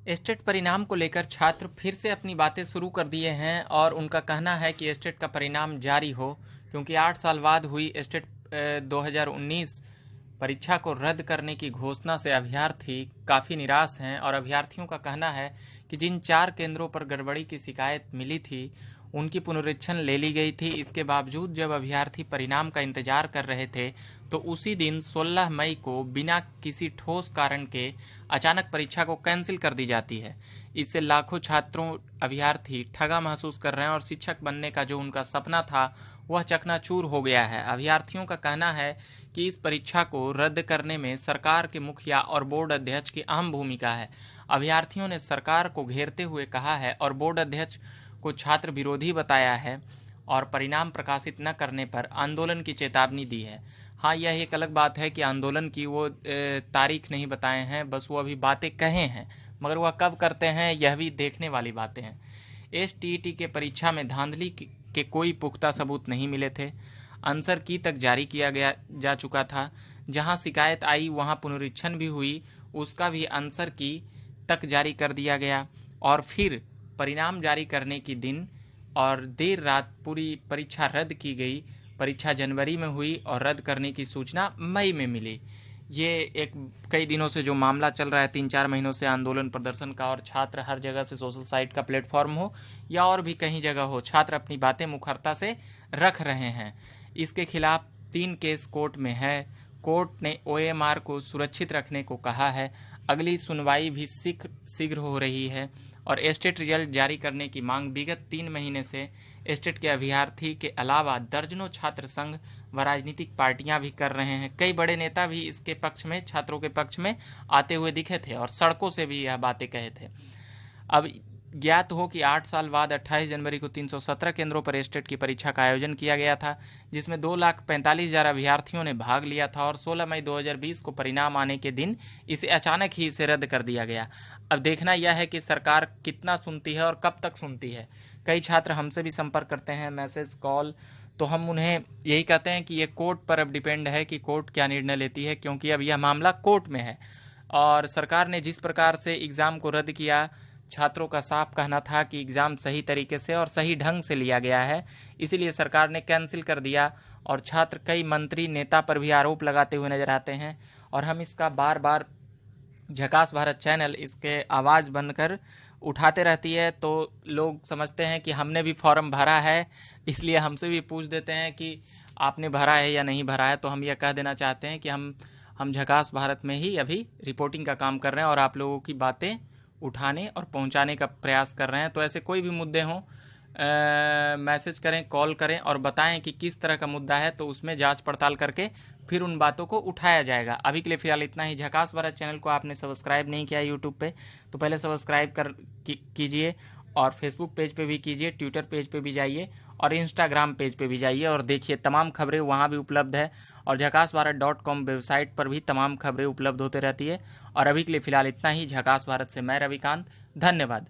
Estate परिणाम को लेकर छात्र फिर से अपनी बातें शुरू कर दिए हैं और उनका कहना है कि एस्टेट का परिणाम जारी हो, क्योंकि 8 साल बाद हुई एस्टेट 2019 परीक्षा को रद्द करने की घोषणा से अभ्यर्थी काफ़ी निराश हैं। और अभ्यर्थियों का कहना है कि जिन 4 केंद्रों पर गड़बड़ी की शिकायत मिली थी उनकी पुनरीक्षण ले ली गई थी। इसके बावजूद जब अभ्यर्थी परिणाम का इंतजार कर रहे थे तो उसी दिन 16 मई को बिना किसी ठोस कारण के अचानक परीक्षा को कैंसिल कर दी जाती है। इससे लाखों छात्रों अभ्यर्थी ठगा महसूस कर रहे हैं और शिक्षक बनने का जो उनका सपना था वह चकनाचूर हो गया है। अभ्यर्थियों का कहना है कि इस परीक्षा को रद्द करने में सरकार के मुखिया और बोर्ड अध्यक्ष की अहम भूमिका है। अभ्यर्थियों ने सरकार को घेरते हुए कहा है और बोर्ड अध्यक्ष को छात्र विरोधी बताया है और परिणाम प्रकाशित न करने पर आंदोलन की चेतावनी दी है। हाँ, यह एक अलग बात है कि आंदोलन की वो तारीख नहीं बताए हैं, बस वो अभी बातें कहे हैं, मगर वह कब करते हैं यह भी देखने वाली बातें हैं। एसटीईटी के परीक्षा में धांधली के कोई पुख्ता सबूत नहीं मिले थे। आंसर की तक जारी किया जा चुका था। जहां शिकायत आई वहां पुनरीक्षण भी हुई, उसका भी आंसर की तक जारी कर दिया गया और फिर परिणाम जारी करने की दिन और देर रात पूरी परीक्षा रद्द की गई। परीक्षा जनवरी में हुई और रद्द करने की सूचना मई में मिली। ये एक कई दिनों से जो मामला चल रहा है, 3-4 महीनों से आंदोलन प्रदर्शन का, और छात्र हर जगह से सोशल साइट का प्लेटफॉर्म हो या और भी कहीं जगह हो, छात्र अपनी बातें मुखरता से रख रहे हैं। इसके खिलाफ 3 केस कोर्ट में है। कोर्ट ने ओएमआर को सुरक्षित रखने को कहा है। अगली सुनवाई भी शीघ्र हो रही है और एस्टेट रिजल्ट जारी करने की मांग विगत 3 महीने से एस्टेट के अभ्यर्थी के अलावा दर्जनों छात्र संघ व राजनीतिक पार्टियां भी कर रहे हैं। कई बड़े नेता भी इसके पक्ष में, छात्रों के पक्ष में आते हुए दिखे थे और सड़कों से भी यह बातें कहे थे। अब ज्ञात हो कि 8 साल बाद 28 जनवरी को 317 केंद्रों पर एस्टेट की परीक्षा का आयोजन किया गया था, जिसमें 2,45,000 अभ्यर्थियों ने भाग लिया था और 16 मई 2020 को परिणाम आने के दिन इसे अचानक ही रद्द कर दिया गया। अब देखना यह है कि सरकार कितना सुनती है और कब तक सुनती है। कई छात्र हमसे भी संपर्क करते हैं, मैसेज, कॉल, तो हम उन्हें यही कहते हैं कि ये कोर्ट पर अब डिपेंड है कि कोर्ट क्या निर्णय लेती है, क्योंकि अब यह मामला कोर्ट में है। और सरकार ने जिस प्रकार से एग्ज़ाम को रद्द किया, छात्रों का साफ कहना था कि एग्ज़ाम सही तरीके से और सही ढंग से लिया गया है, इसीलिए सरकार ने कैंसिल कर दिया। और छात्र कई मंत्री, नेता पर भी आरोप लगाते हुए नजर आते हैं और हम इसका बार बार झकास भारत चैनल इसके आवाज़ बनकर उठाते रहती है। तो लोग समझते हैं कि हमने भी फॉर्म भरा है, इसलिए हमसे भी पूछ देते हैं कि आपने भरा है या नहीं भरा है। तो हम यह कह देना चाहते हैं कि हम झकास भारत में ही अभी रिपोर्टिंग का काम कर रहे हैं और आप लोगों की बातें उठाने और पहुंचाने का प्रयास कर रहे हैं। तो ऐसे कोई भी मुद्दे हों, मैसेज करें, कॉल करें और बताएं कि किस तरह का मुद्दा है, तो उसमें जांच पड़ताल करके फिर उन बातों को उठाया जाएगा। अभी के लिए फ़िलहाल इतना ही। झकास भारत चैनल को आपने सब्सक्राइब नहीं किया यूट्यूब पे तो पहले सब्सक्राइब कीजिए और फेसबुक पेज पे भी कीजिए, ट्विटर पेज पे भी जाइए और इंस्टाग्राम पेज पे भी जाइए और देखिए, तमाम खबरें वहाँ भी उपलब्ध है और झकासभारत.com वेबसाइट पर भी तमाम खबरें उपलब्ध होते रहती है। और अभी के लिए फ़िलहाल इतना ही। झकास भारत से मैं रविकांत, धन्यवाद।